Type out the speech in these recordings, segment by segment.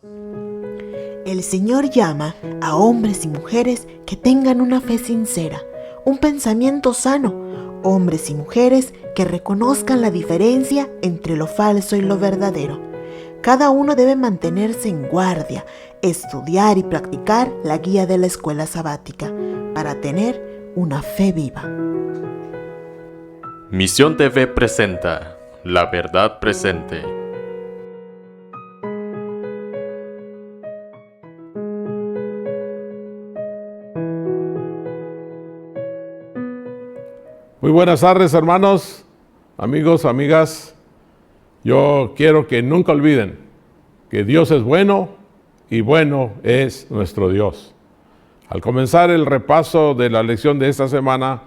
El Señor llama a hombres y mujeres que tengan una fe sincera, un pensamiento sano, hombres y mujeres que reconozcan la diferencia entre lo falso y lo verdadero. Cada uno debe mantenerse en guardia, estudiar y practicar la guía de la escuela sabática para tener una fe viva. Misión TV presenta La Verdad Presente. Muy buenas tardes, hermanos, amigos, amigas. Yo quiero que nunca olviden que Dios es bueno y bueno es nuestro Dios. Al comenzar el repaso de la lección de esta semana,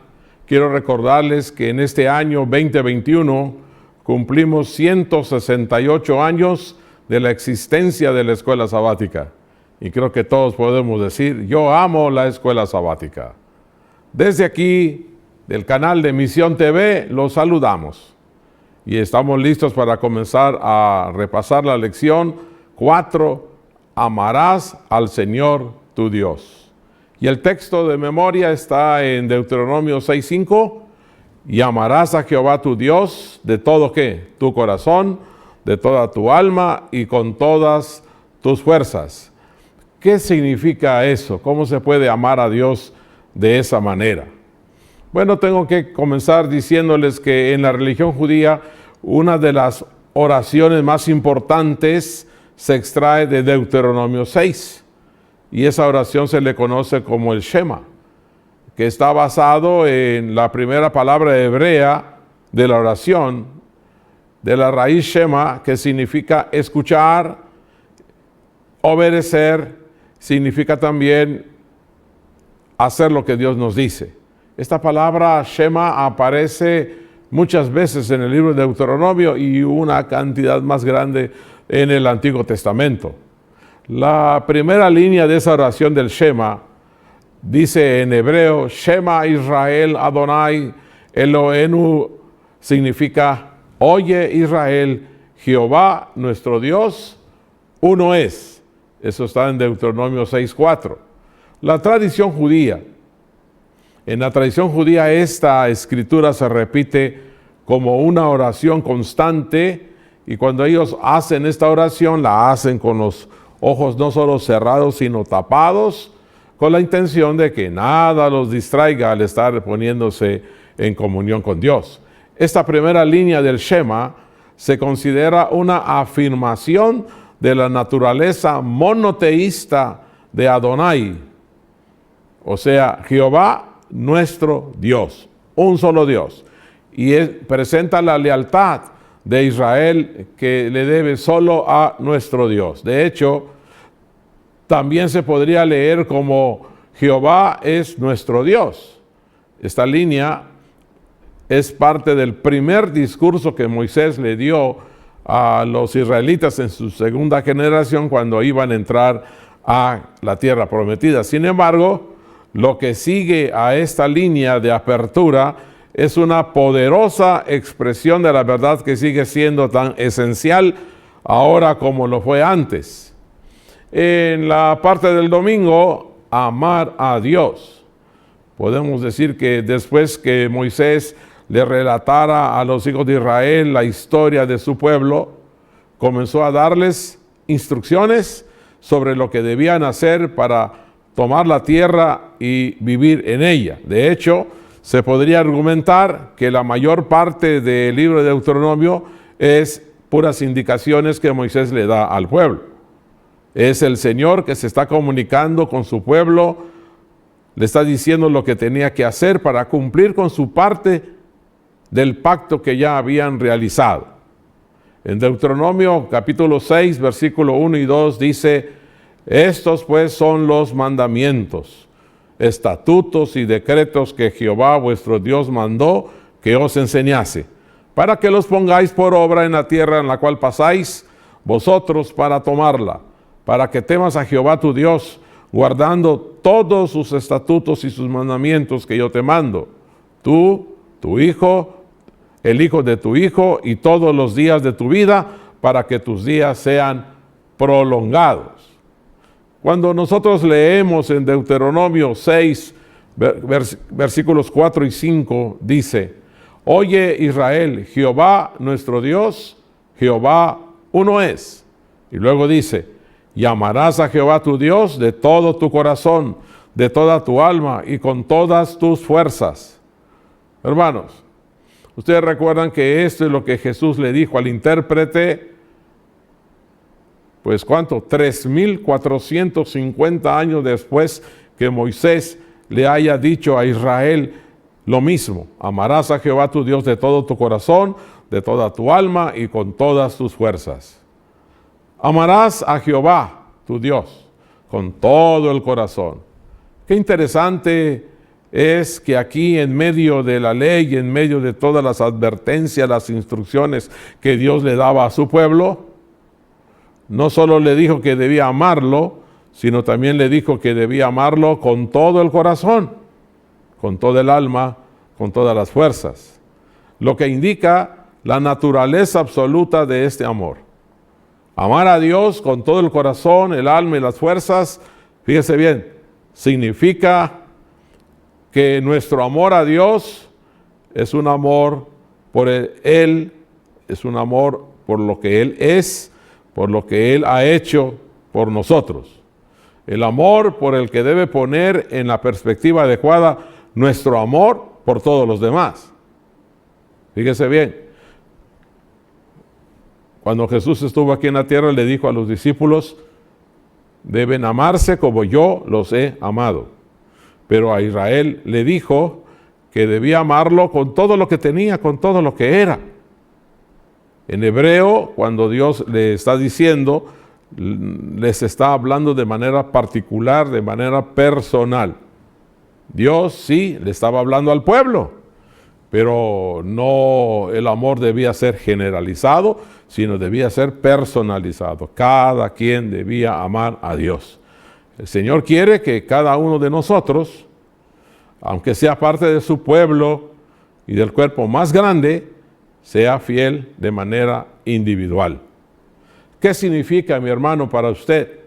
quiero recordarles que en este año 2021 cumplimos 168 años de la existencia de la escuela sabática. Y creo que todos podemos decir, yo amo la escuela sabática. Desde aquí, del canal de Misión TV, los saludamos. Y estamos listos para comenzar a repasar la lección 4, amarás al Señor tu Dios. Y el texto de memoria está en Deuteronomio 6:5, y amarás a Jehová tu Dios de todo ¿qué? Tu corazón, de toda tu alma y con todas tus fuerzas. ¿Qué significa eso? ¿Cómo se puede amar a Dios de esa manera? Bueno, tengo que comenzar diciéndoles que en la religión judía una de las oraciones más importantes se extrae de Deuteronomio 6 y esa oración se le conoce como el Shema, que está basado en la primera palabra hebrea de la oración, de la raíz Shema, que significa escuchar, obedecer, significa también hacer lo que Dios nos dice. Esta palabra Shema aparece muchas veces en el libro de Deuteronomio y una cantidad más grande en el Antiguo Testamento. La primera línea de esa oración del Shema dice en hebreo, Shema Israel Adonai Eloheinu, significa, oye Israel, Jehová nuestro Dios, uno es. Eso está en Deuteronomio 6:4. La tradición judía. En la tradición judía esta escritura se repite como una oración constante y cuando ellos hacen esta oración la hacen con los ojos no solo cerrados sino tapados con la intención de que nada los distraiga al estar poniéndose en comunión con Dios. Esta primera línea del Shema se considera una afirmación de la naturaleza monoteísta de Adonai, o sea, Jehová nuestro Dios, un solo Dios, y presenta la lealtad de Israel que le debe solo a nuestro Dios. De hecho, también se podría leer como Jehová es nuestro Dios. Esta línea es parte del primer discurso que Moisés le dio a los israelitas en su segunda generación cuando iban a entrar a la tierra prometida. Sin embargo, lo que sigue a esta línea de apertura es una poderosa expresión de la verdad que sigue siendo tan esencial ahora como lo fue antes. En la parte del domingo, amar a Dios. Podemos decir que después que Moisés le relatara a los hijos de Israel la historia de su pueblo, comenzó a darles instrucciones sobre lo que debían hacer para tomar la tierra y vivir en ella. De hecho, se podría argumentar que la mayor parte del libro de Deuteronomio es puras indicaciones que Moisés le da al pueblo. Es el Señor que se está comunicando con su pueblo, le está diciendo lo que tenía que hacer para cumplir con su parte del pacto que ya habían realizado. En Deuteronomio capítulo 6, versículo 1 y 2 dice, estos pues son los mandamientos, estatutos y decretos que Jehová vuestro Dios mandó que os enseñase, para que los pongáis por obra en la tierra en la cual pasáis vosotros para tomarla, para que temas a Jehová tu Dios, guardando todos sus estatutos y sus mandamientos que yo te mando, tú, tu hijo, el hijo de tu hijo y todos los días de tu vida, para que tus días sean prolongados. Cuando nosotros leemos en Deuteronomio 6, versículos 4 y 5, dice: Oye Israel, Jehová nuestro Dios, Jehová uno es. Y luego dice: y amarás a Jehová tu Dios de todo tu corazón, de toda tu alma y con todas tus fuerzas. Hermanos, ustedes recuerdan que esto es lo que Jesús le dijo al intérprete, pues ¿cuánto? 3,450 años después que Moisés le haya dicho a Israel lo mismo: amarás a Jehová tu Dios de todo tu corazón, de toda tu alma y con todas tus fuerzas. Amarás a Jehová tu Dios con todo el corazón. Qué interesante es que aquí, en medio de la ley, en medio de todas las advertencias, las instrucciones que Dios le daba a su pueblo, no solo le dijo que debía amarlo, sino también le dijo que debía amarlo con todo el corazón, con todo el alma, con todas las fuerzas. Lo que indica la naturaleza absoluta de este amor. Amar a Dios con todo el corazón, el alma y las fuerzas, fíjese bien, significa que nuestro amor a Dios es un amor por Él, es un amor por lo que Él es, por lo que Él ha hecho por nosotros. El amor por el que debe poner en la perspectiva adecuada nuestro amor por todos los demás. Fíjese bien, cuando Jesús estuvo aquí en la tierra, le dijo a los discípulos: deben amarse como yo los he amado. Pero a Israel le dijo que debía amarlo con todo lo que tenía, con todo lo que era. En hebreo, cuando Dios le está diciendo, les está hablando de manera particular, de manera personal. Dios sí le estaba hablando al pueblo, pero no, el amor debía ser generalizado, sino debía ser personalizado. Cada quien debía amar a Dios. El Señor quiere que cada uno de nosotros, aunque sea parte de su pueblo y del cuerpo más grande, sea fiel de manera individual. ¿Qué significa, mi hermano, para usted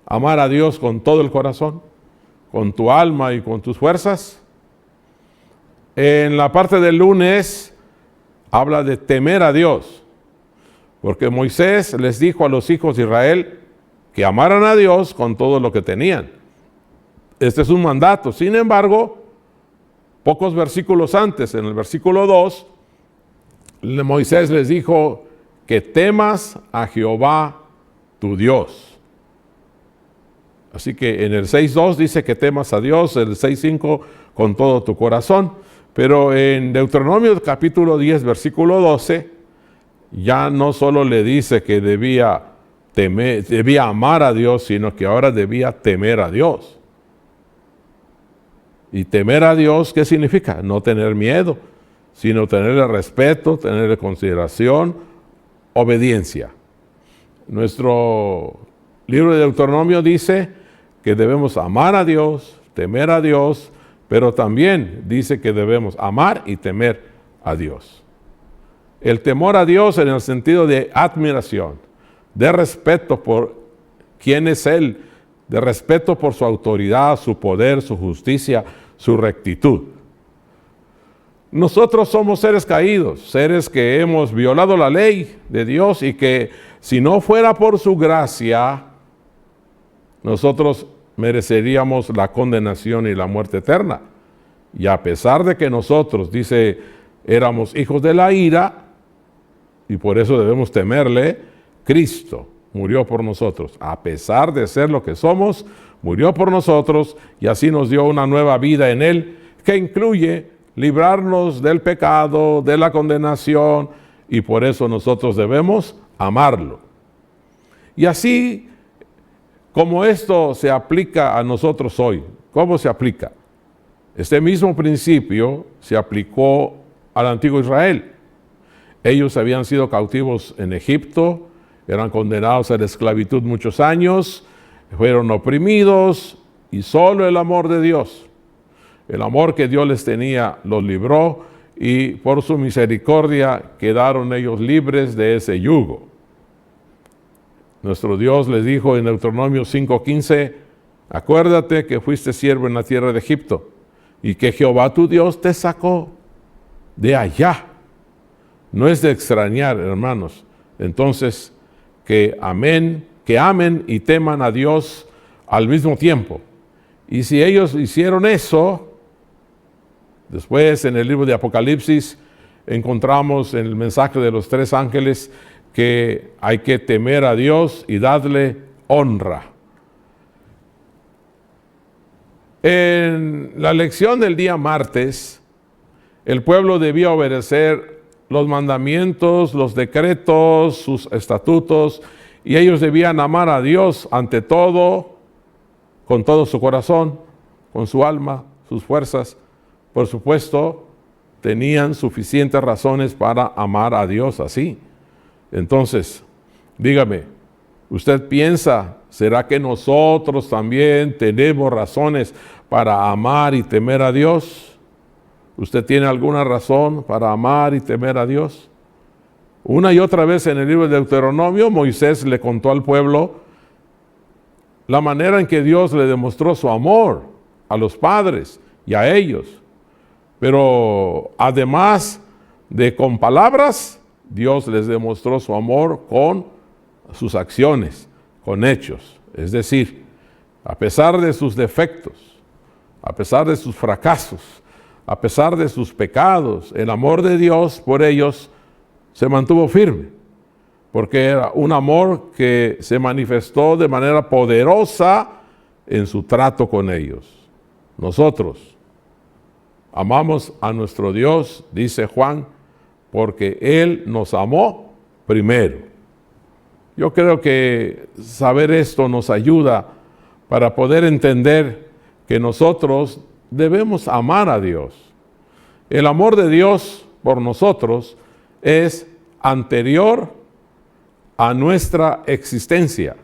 amar a Dios con todo el corazón, con tu alma y con tus fuerzas? En la parte del lunes habla de temer a Dios, porque Moisés les dijo a los hijos de Israel que amaran a Dios con todo lo que tenían. Este es un mandato. Sin embargo, pocos versículos antes, en el versículo 2, Moisés les dijo que temas a Jehová tu Dios. Así que en el 6.2 dice que temas a Dios, el 6.5 con todo tu corazón. Pero en Deuteronomio capítulo 10, versículo 12, ya no solo le dice que debía amar a Dios, sino que ahora debía temer a Dios. Y temer a Dios, ¿qué significa? No tener miedo, sino tenerle respeto, tenerle consideración, obediencia. Nuestro libro de Deuteronomio dice que debemos amar a Dios, temer a Dios, pero también dice que debemos amar y temer a Dios. El temor a Dios en el sentido de admiración, de respeto por quién es Él, de respeto por su autoridad, su poder, su justicia, su rectitud. Nosotros somos seres caídos, seres que hemos violado la ley de Dios y que si no fuera por su gracia, nosotros mereceríamos la condenación y la muerte eterna. Y a pesar de que nosotros, dice, éramos hijos de la ira, y por eso debemos temerle, Cristo murió por nosotros. A pesar de ser lo que somos, murió por nosotros y así nos dio una nueva vida en Él, que incluye librarnos del pecado, de la condenación, y por eso nosotros debemos amarlo. Y así como esto se aplica a nosotros hoy, ¿cómo se aplica? Este mismo principio se aplicó al antiguo Israel. Ellos habían sido cautivos en Egipto, eran condenados a la esclavitud muchos años, fueron oprimidos y solo el amor de Dios, el amor que Dios les tenía, los libró y por su misericordia quedaron ellos libres de ese yugo. Nuestro Dios les dijo en Deuteronomio 5:15, acuérdate que fuiste siervo en la tierra de Egipto y que Jehová tu Dios te sacó de allá. No es de extrañar, hermanos. Entonces, que amen y teman a Dios al mismo tiempo. Y si ellos hicieron eso, después en el libro de Apocalipsis encontramos en el mensaje de los 3 ángeles que hay que temer a Dios y darle honra. En la lección del día martes, el pueblo debía obedecer los mandamientos, los decretos, sus estatutos, y ellos debían amar a Dios ante todo, con todo su corazón, con su alma, sus fuerzas. Por supuesto, tenían suficientes razones para amar a Dios así. Entonces, dígame, ¿usted piensa, será que nosotros también tenemos razones para amar y temer a Dios? ¿Usted tiene alguna razón para amar y temer a Dios? Una y otra vez en el libro de Deuteronomio, Moisés le contó al pueblo la manera en que Dios le demostró su amor a los padres y a ellos. Pero además de con palabras, Dios les demostró su amor con sus acciones, con hechos. Es decir, a pesar de sus defectos, a pesar de sus fracasos, a pesar de sus pecados, el amor de Dios por ellos se mantuvo firme, porque era un amor que se manifestó de manera poderosa en su trato con ellos. Nosotros amamos a nuestro Dios, dice Juan, porque Él nos amó primero. Yo creo que saber esto nos ayuda para poder entender que nosotros debemos amar a Dios. El amor de Dios por nosotros es anterior a nuestra existencia,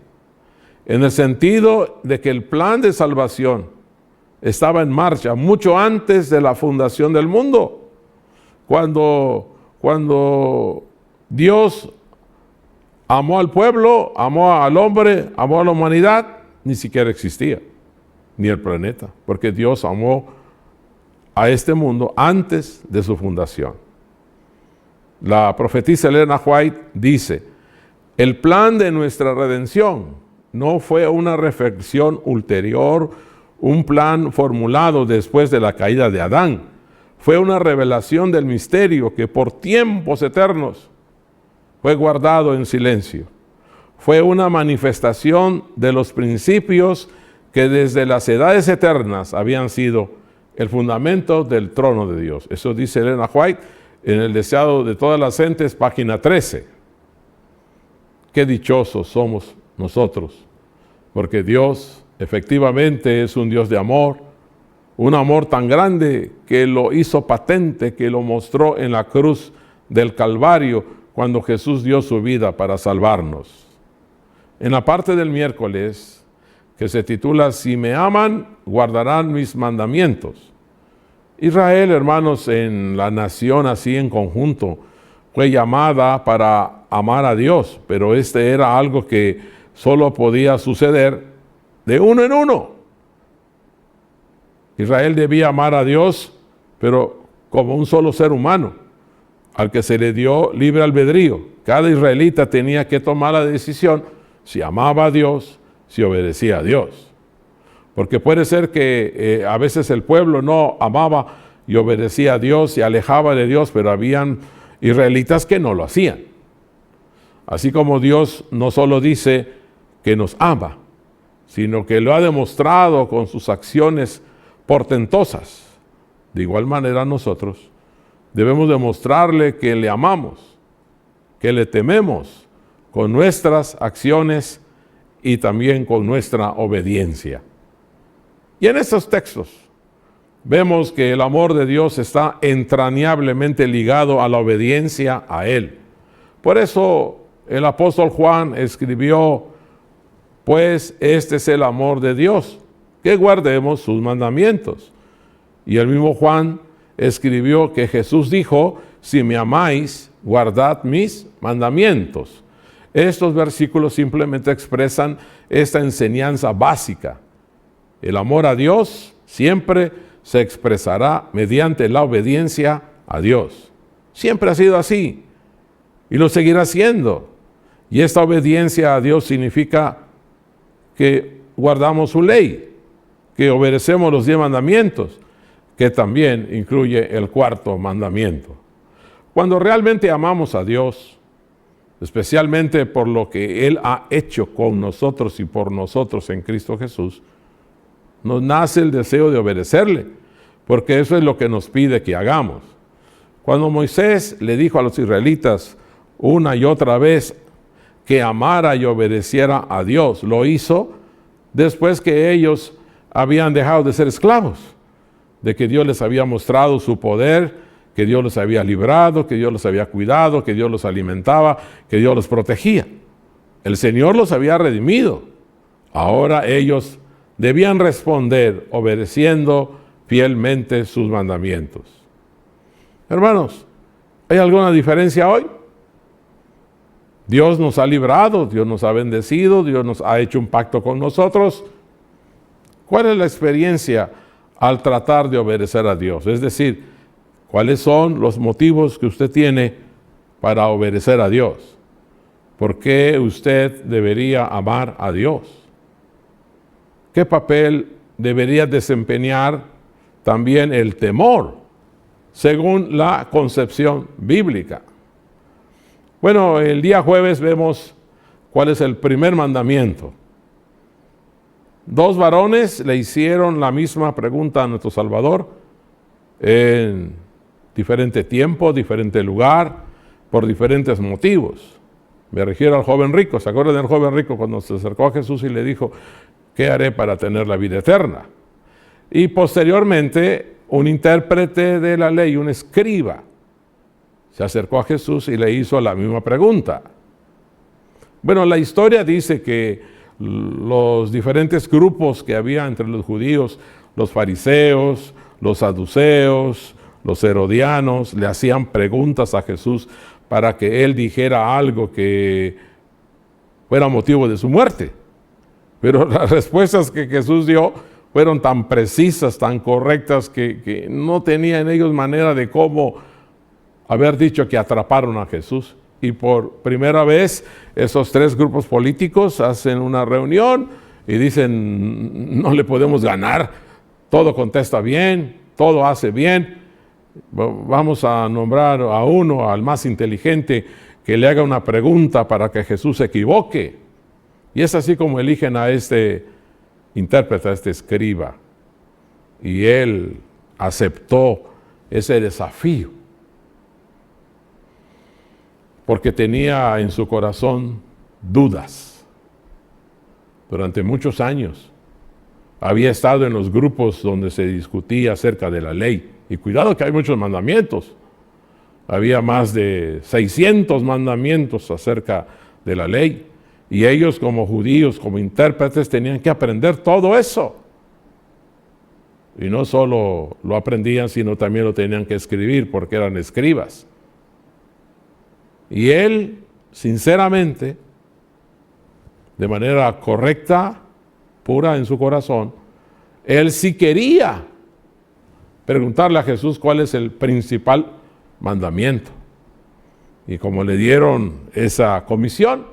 en el sentido de que el plan de salvación estaba en marcha mucho antes de la fundación del mundo. Cuando Dios amó al pueblo, amó al hombre, amó a la humanidad, ni siquiera existía, ni el planeta, porque Dios amó a este mundo antes de su fundación. La profetisa Elena White dice, el plan de nuestra redención no fue una reflexión ulterior, un plan formulado después de la caída de Adán. Fue una revelación del misterio que por tiempos eternos fue guardado en silencio. Fue una manifestación de los principios que desde las edades eternas habían sido el fundamento del trono de Dios. Eso dice Elena White en El deseado de todas las gentes, página 13. Qué dichosos somos nosotros, porque Dios efectivamente es un Dios de amor, un amor tan grande que lo hizo patente, que lo mostró en la cruz del Calvario cuando Jesús dio su vida para salvarnos. En la parte del miércoles, que se titula Si me aman, guardarán mis mandamientos. Israel, hermanos, en la nación así en conjunto, fue llamada para amar a Dios, pero era algo que solo podía suceder de uno en uno. Israel debía amar a Dios, pero como un solo ser humano, al que se le dio libre albedrío. Cada israelita tenía que tomar la decisión si amaba a Dios, si obedecía a Dios. Porque puede ser que a veces el pueblo no amaba y obedecía a Dios, se alejaba de Dios, pero habían israelitas que no lo hacían. Así como Dios no solo dice que nos ama, sino que lo ha demostrado con sus acciones portentosas. De igual manera nosotros debemos demostrarle que le amamos, que le tememos con nuestras acciones y también con nuestra obediencia. Y en estos textos vemos que el amor de Dios está entrañablemente ligado a la obediencia a Él. Por eso el apóstol Juan escribió, pues este es el amor de Dios, que guardemos sus mandamientos. Y el mismo Juan escribió que Jesús dijo, si me amáis, guardad mis mandamientos. Estos versículos simplemente expresan esta enseñanza básica. El amor a Dios siempre se expresará mediante la obediencia a Dios. Siempre ha sido así y lo seguirá siendo. Y esta obediencia a Dios significa que guardamos su ley, que obedecemos los 10 mandamientos, que también incluye el 4º mandamiento. Cuando realmente amamos a Dios, especialmente por lo que Él ha hecho con nosotros y por nosotros en Cristo Jesús, nos nace el deseo de obedecerle, porque eso es lo que nos pide que hagamos. Cuando Moisés le dijo a los israelitas una y otra vez que amara y obedeciera a Dios, lo hizo después que ellos habían dejado de ser esclavos, de que Dios les había mostrado su poder, que Dios los había librado, que Dios los había cuidado, que Dios los alimentaba, que Dios los protegía. El Señor los había redimido. Ahora ellos debían responder obedeciendo fielmente sus mandamientos. Hermanos, ¿hay alguna diferencia hoy? Dios nos ha librado, Dios nos ha bendecido, Dios nos ha hecho un pacto con nosotros. ¿Cuál es la experiencia al tratar de obedecer a Dios? Es decir, ¿cuáles son los motivos que usted tiene para obedecer a Dios? ¿Por qué usted debería amar a Dios? ¿Qué papel debería desempeñar también el temor, según la concepción bíblica? Bueno, el día jueves vemos cuál es el primer mandamiento. 2 varones le hicieron la misma pregunta a nuestro Salvador en diferente tiempo, diferente lugar, por diferentes motivos. Me refiero al joven rico. ¿Se acuerdan del joven rico cuando se acercó a Jesús y le dijo, ¿qué haré para tener la vida eterna? Y posteriormente, un intérprete de la ley, un escriba, se acercó a Jesús y le hizo la misma pregunta. Bueno, la historia dice que los diferentes grupos que había entre los judíos, los fariseos, los saduceos, los herodianos, le hacían preguntas a Jesús para que él dijera algo que fuera motivo de su muerte. Pero las respuestas que Jesús dio fueron tan precisas, tan correctas, que no tenían ellos manera de cómo haber dicho que atraparon a Jesús. Y por primera vez esos 3 grupos políticos hacen una reunión y dicen, no le podemos ganar, todo contesta bien, todo hace bien, vamos a nombrar a uno, al más inteligente, que le haga una pregunta para que Jesús se equivoque. Y es así como eligen a este intérprete, a este escriba. Y él aceptó ese desafío, porque tenía en su corazón dudas. Durante muchos años había estado en los grupos donde se discutía acerca de la ley. Y cuidado que hay muchos mandamientos. Había más de 600 mandamientos acerca de la ley. Y ellos como judíos, como intérpretes, tenían que aprender todo eso. Y no solo lo aprendían, sino también lo tenían que escribir porque eran escribas. Y él, sinceramente, de manera correcta, pura en su corazón, él sí quería preguntarle a Jesús cuál es el principal mandamiento. Y como le dieron esa comisión,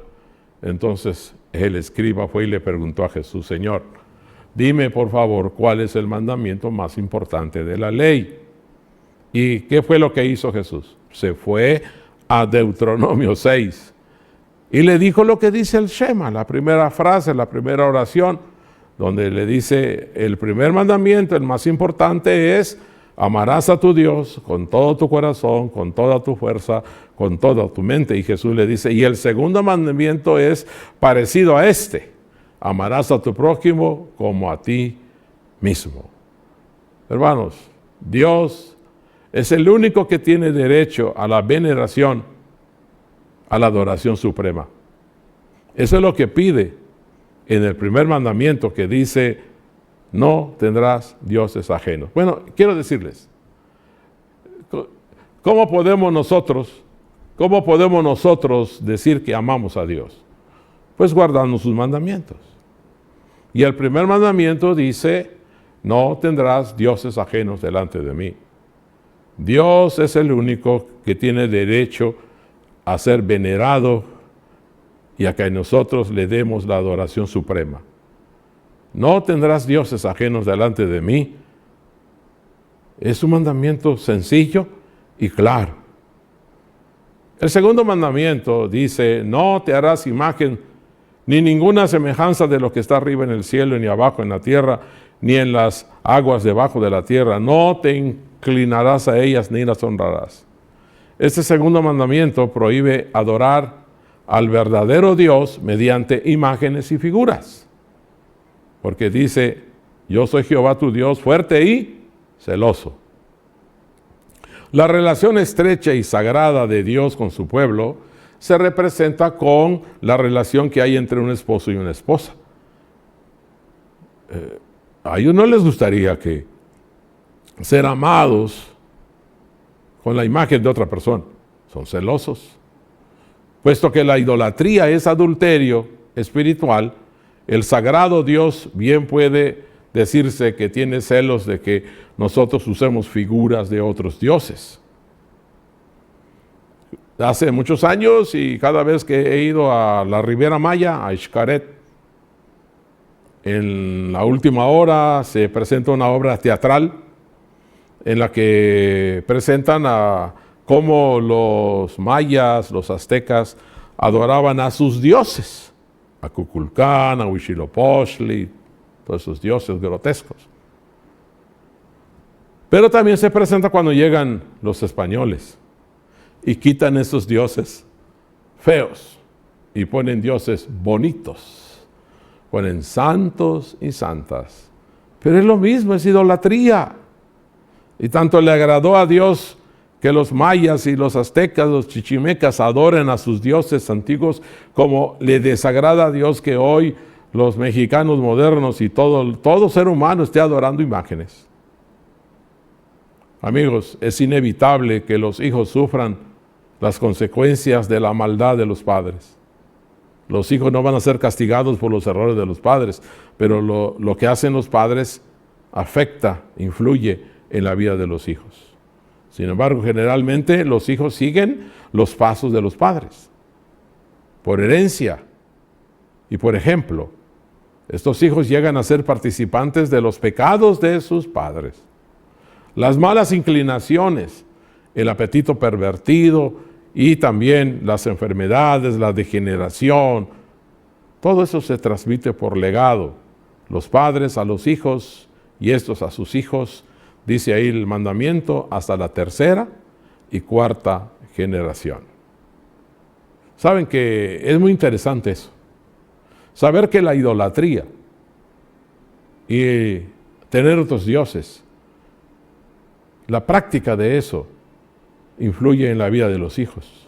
entonces el escriba fue y le preguntó a Jesús, Señor, dime por favor cuál es el mandamiento más importante de la ley. ¿Y qué fue lo que hizo Jesús? Se fue a Deuteronomio 6 y le dijo lo que dice el Shema, la primera frase, la primera oración, donde le dice el primer mandamiento, el más importante es amarás a tu Dios con todo tu corazón, con toda tu fuerza, con toda tu mente. Y Jesús le dice, y el segundo mandamiento es parecido a este, amarás a tu prójimo como a ti mismo. Hermanos, Dios es el único que tiene derecho a la veneración, a la adoración suprema. Eso es lo que pide en el primer mandamiento que dice, no tendrás dioses ajenos. Bueno, quiero decirles, ¿cómo podemos nosotros ¿Cómo podemos nosotros decir que amamos a Dios? Pues guardando sus mandamientos. Y el primer mandamiento dice, no tendrás dioses ajenos delante de mí. Dios es el único que tiene derecho a ser venerado y a que nosotros le demos la adoración suprema. No tendrás dioses ajenos delante de mí. Es un mandamiento sencillo y claro. El segundo mandamiento dice, no te harás imagen ni ninguna semejanza de lo que está arriba en el cielo, ni abajo en la tierra, ni en las aguas debajo de la tierra. No te inclinarás a ellas ni las honrarás. Este segundo mandamiento prohíbe adorar al verdadero Dios mediante imágenes y figuras. Porque dice, yo soy Jehová tu Dios, fuerte y celoso. La relación estrecha y sagrada de Dios con su pueblo se representa con la relación que hay entre un esposo y una esposa. A ellos no les gustaría que ser amados con la imagen de otra persona. Son celosos. Puesto que la idolatría es adulterio espiritual, el sagrado Dios bien puede decirse que tiene celos de que nosotros usemos figuras de otros dioses. Hace muchos años y cada vez que he ido a la Riviera Maya, a Xcaret, en la última hora se presenta una obra teatral en la que presentan a cómo los mayas, los aztecas, adoraban a sus dioses, a Kukulcán, a Huitzilopochtli, todos esos dioses grotescos. Pero también se presenta cuando llegan los españoles y quitan esos dioses feos y ponen dioses bonitos, ponen santos y santas. Pero es lo mismo, es idolatría. Y tanto le agradó a Dios que los mayas y los aztecas, los chichimecas adoren a sus dioses antiguos, como le desagrada a Dios que hoy los mexicanos modernos y todo ser humano esté adorando imágenes. Amigos, es inevitable que los hijos sufran las consecuencias de la maldad de los padres. Los hijos no van a ser castigados por los errores de los padres, pero lo que hacen los padres afecta, influye en la vida de los hijos. Sin embargo, generalmente los hijos siguen los pasos de los padres, por herencia y por ejemplo. Estos hijos llegan a ser participantes de los pecados de sus padres. Las malas inclinaciones, el apetito pervertido y también las enfermedades, la degeneración, todo eso se transmite por legado. Los padres a los hijos y estos a sus hijos, dice ahí el mandamiento, hasta la tercera y cuarta generación. Saben que es muy interesante eso. Saber que la idolatría y tener otros dioses, la práctica de eso influye en la vida de los hijos.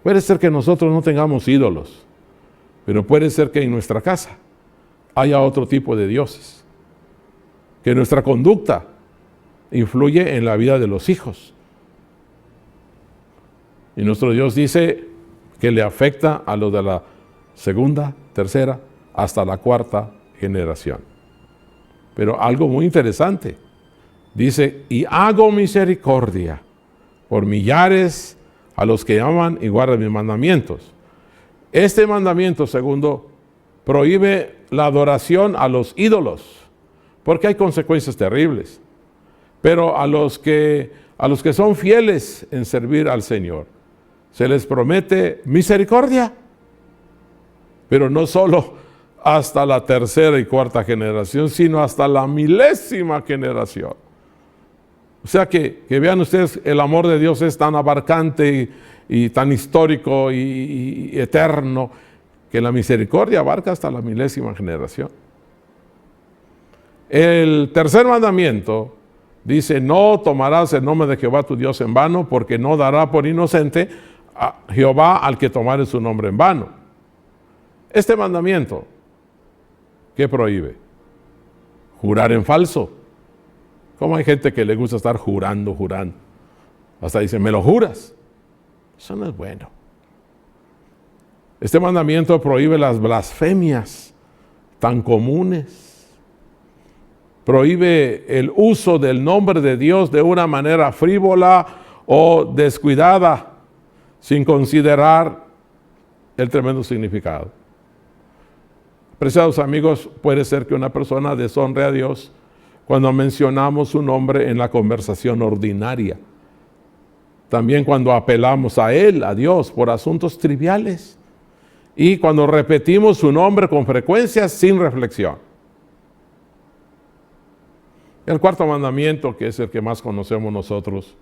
Puede ser que nosotros no tengamos ídolos, pero puede ser que en nuestra casa haya otro tipo de dioses. Que nuestra conducta influye en la vida de los hijos. Y nuestro Dios dice que le afecta a los de la segunda, tercera, hasta la cuarta generación. Pero algo muy interesante. Dice, y hago misericordia por millares a los que aman y guardan mis mandamientos. Este mandamiento, segundo, prohíbe la adoración a los ídolos, porque hay consecuencias terribles. Pero a los que son fieles en servir al Señor, se les promete misericordia, pero no solo hasta la tercera y cuarta generación, sino hasta la milésima generación. O sea que vean ustedes, el amor de Dios es tan abarcante y tan histórico y eterno, que la misericordia abarca hasta la milésima generación. El tercer mandamiento dice, no tomarás el nombre de Jehová tu Dios en vano, porque no dará por inocente a Jehová al que tomare su nombre en vano. Este mandamiento, ¿qué prohíbe? Jurar en falso. ¿Cómo hay gente que le gusta estar jurando? Hasta dice, ¿me lo juras? Eso no es bueno. Este mandamiento prohíbe las blasfemias tan comunes. Prohíbe el uso del nombre de Dios de una manera frívola o descuidada, sin considerar el tremendo significado. Apreciados amigos, puede ser que una persona deshonre a Dios cuando mencionamos su nombre en la conversación ordinaria. También cuando apelamos a Él, a Dios, por asuntos triviales. Y cuando repetimos su nombre con frecuencia sin reflexión. El cuarto mandamiento, que es el que más conocemos nosotros,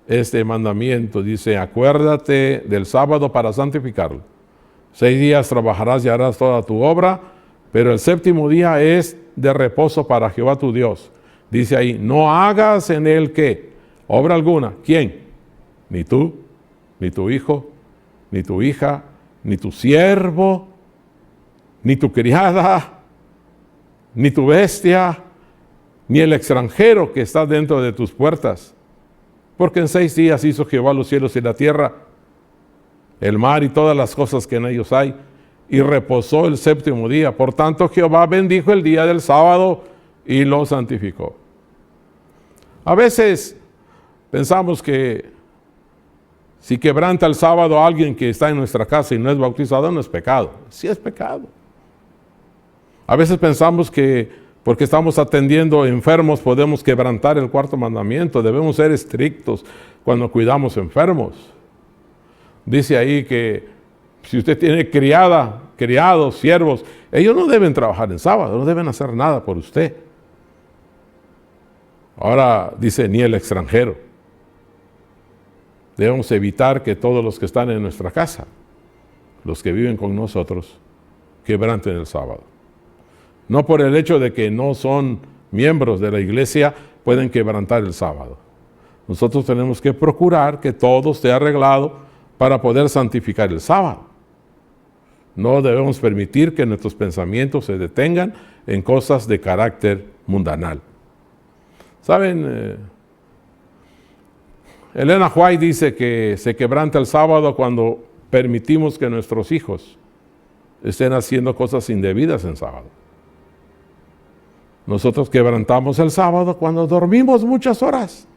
este mandamiento dice: acuérdate del sábado para santificarlo. 6 días trabajarás y harás toda tu obra, pero el séptimo día es de reposo para Jehová tu Dios. Dice ahí: no hagas en él ¿qué? Obra alguna. ¿Quién? Ni tú, ni tu hijo, ni tu hija, ni tu siervo, ni tu criada, ni tu bestia, ni el extranjero que está dentro de tus puertas. Porque en 6 días hizo Jehová los cielos y la tierra, el mar y todas las cosas que en ellos hay, y reposó el séptimo día. Por tanto, Jehová bendijo el día del sábado y lo santificó. A veces pensamos que si quebranta el sábado a alguien que está en nuestra casa y no es bautizado, no es pecado. Sí es pecado. A veces pensamos que porque estamos atendiendo enfermos podemos quebrantar el cuarto mandamiento. Debemos ser estrictos cuando cuidamos enfermos. Dice ahí que si usted tiene criados, siervos, ellos no deben trabajar en sábado, no deben hacer nada por usted. Ahora dice: ni el extranjero. Debemos evitar que todos los que están en nuestra casa, los que viven con nosotros, quebranten el sábado. No por el hecho de que no son miembros de la iglesia, pueden quebrantar el sábado. Nosotros tenemos que procurar que todo esté arreglado para poder santificar el sábado. No debemos permitir que nuestros pensamientos se detengan en cosas de carácter mundanal. ¿Saben? Elena White dice que se quebranta el sábado cuando permitimos que nuestros hijos estén haciendo cosas indebidas en sábado. Nosotros quebrantamos el sábado cuando dormimos muchas horas.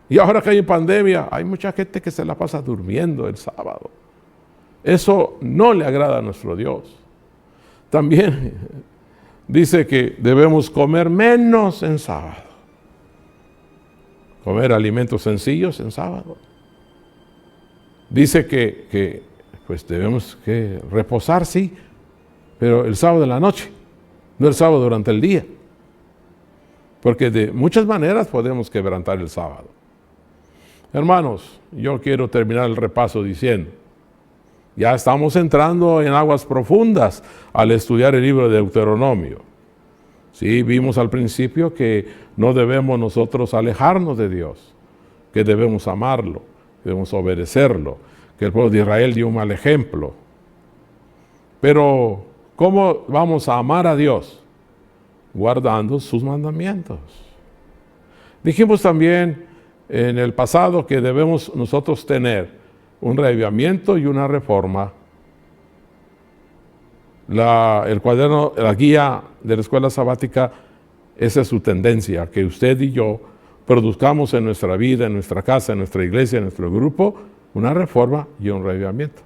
Y ahora que hay pandemia, hay mucha gente que se la pasa durmiendo el sábado. Eso no le agrada a nuestro Dios. También dice que debemos comer menos en sábado. Comer alimentos sencillos en sábado. Dice que pues debemos que reposar, sí, pero el sábado de la noche, no el sábado durante el día. Porque de muchas maneras podemos quebrantar el sábado. Hermanos, yo quiero terminar el repaso diciendo, ya estamos entrando en aguas profundas al estudiar el libro de Deuteronomio. Sí, vimos al principio que no debemos nosotros alejarnos de Dios, que debemos amarlo, que debemos obedecerlo, que el pueblo de Israel dio un mal ejemplo. Pero, ¿cómo vamos a amar a Dios? Guardando sus mandamientos. Dijimos también en el pasado que debemos nosotros tener un reavivamiento y una reforma. El cuaderno, la guía de la escuela sabática, esa es su tendencia, que usted y yo produzcamos en nuestra vida, en nuestra casa, en nuestra iglesia, en nuestro grupo, una reforma y un reavivamiento.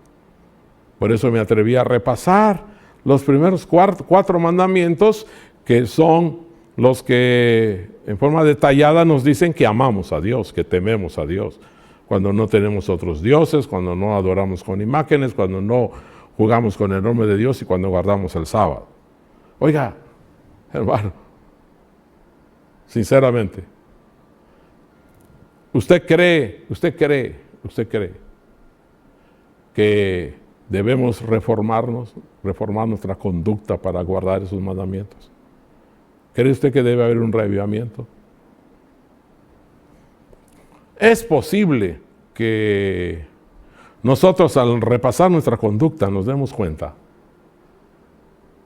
Por eso me atreví a repasar los primeros 4 mandamientos, que son los que en forma detallada nos dicen que amamos a Dios, que tememos a Dios, cuando no tenemos otros dioses, cuando no adoramos con imágenes, cuando no jugamos con el nombre de Dios y cuando guardamos el sábado. Oiga, hermano, sinceramente, ¿usted cree que debemos reformar nuestra conducta para guardar esos mandamientos? ¿Cree usted que debe haber un reavivamiento? Es posible que nosotros al repasar nuestra conducta nos demos cuenta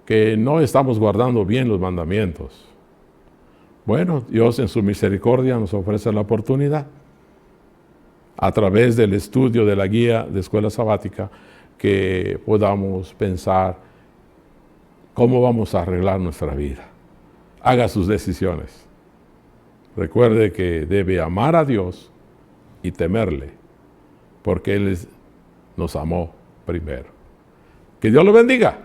que no estamos guardando bien los mandamientos. Bueno, Dios en su misericordia nos ofrece la oportunidad. a través del estudio de la guía de escuela sabática, que podamos pensar cómo vamos a arreglar nuestra vida. Haga sus decisiones. Recuerde que debe amar a Dios y temerle, porque Él nos amó primero. Que Dios lo bendiga.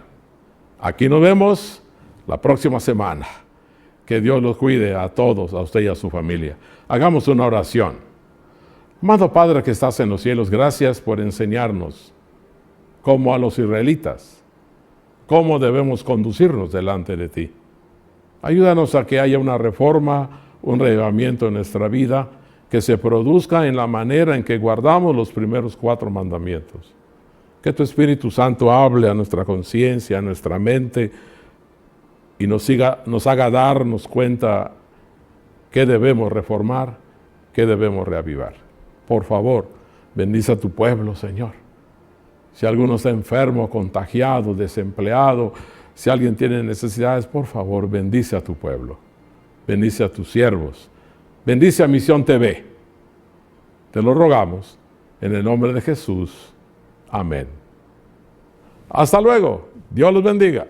Aquí nos vemos la próxima semana. Que Dios los cuide a todos, a usted y a su familia. Hagamos una oración. Amado Padre que estás en los cielos, gracias por enseñarnos, como a los israelitas, cómo debemos conducirnos delante de ti. Ayúdanos a que haya una reforma, un reavivamiento en nuestra vida, que se produzca en la manera en que guardamos los primeros 4 mandamientos. Que tu Espíritu Santo hable a nuestra conciencia, a nuestra mente, y nos haga darnos cuenta qué debemos reformar, qué debemos reavivar. Por favor, bendice a tu pueblo, Señor. Si alguno está enfermo, contagiado, desempleado, si alguien tiene necesidades, por favor, bendice a tu pueblo. Bendice a tus siervos. Bendice a Misión TV. Te lo rogamos en el nombre de Jesús. Amén. Hasta luego. Dios los bendiga.